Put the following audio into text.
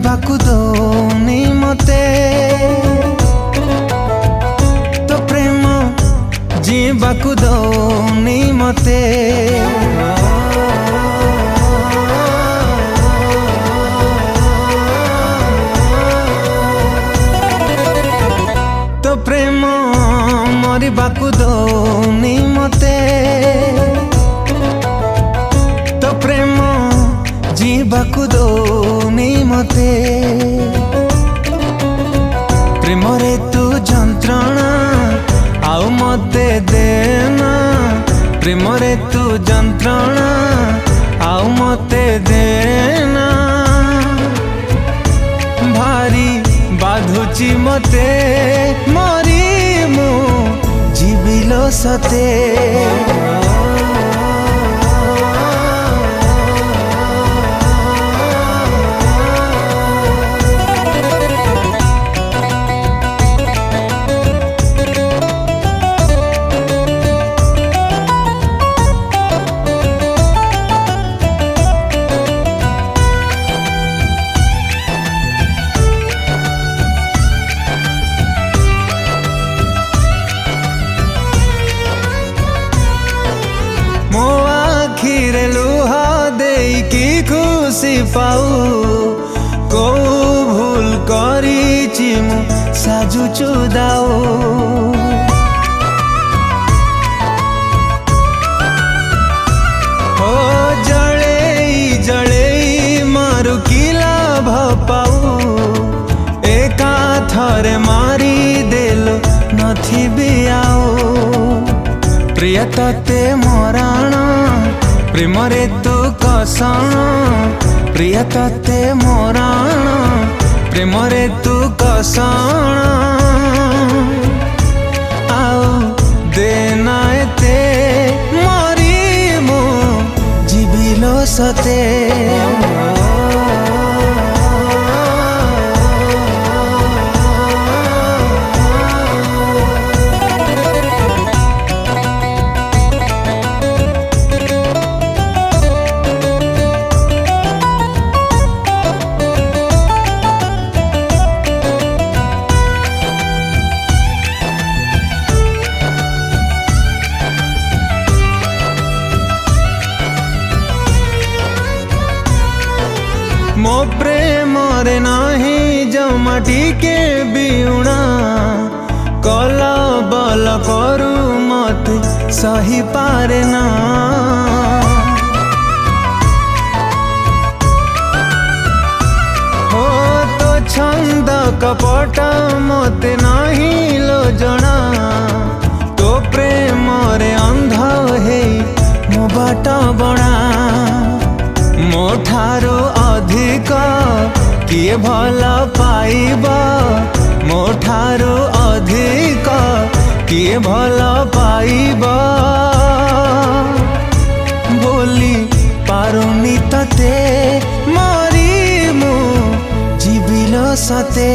जीवाकु दौनी मते तो प्रेम जीवाकु दौनी मते तो प्रेम मरिबाकु दौनी मते तो प्रेम जीवाकु दौनी मते प्रेम रे तू जंत्रणा आउ मते देना प्रेम रे तू जंत्रणा आउ मते देना भारी बाधुची मते मरी मु जीविलो सते मो आखिरे लुहा देई की खुशी पाऊ को भूल करी मु साजु चुदाओ हो जड़े जड़े मारु की लाभ पाऊ एका थरे मारी देलो नथी भी आओ प्रिय तते मराण प्रेम रे तू कषण प्रिय तते मराण प्रेम रे तू कषण आउ देना एते मरी मु जीविलो सते मो प्रेम रे नाही जमा टिके बिउणा कल बल करू मत सही पारे ना हो तो छंद कपट मते नाही लो जना तो प्रेम रे अंध हे मो बाट बणा मो ठारो अधिक किए भल पाइब मो ठारो अधिक किए भल पाइब बोली पारुनी तते मरी मु जीविलो सते।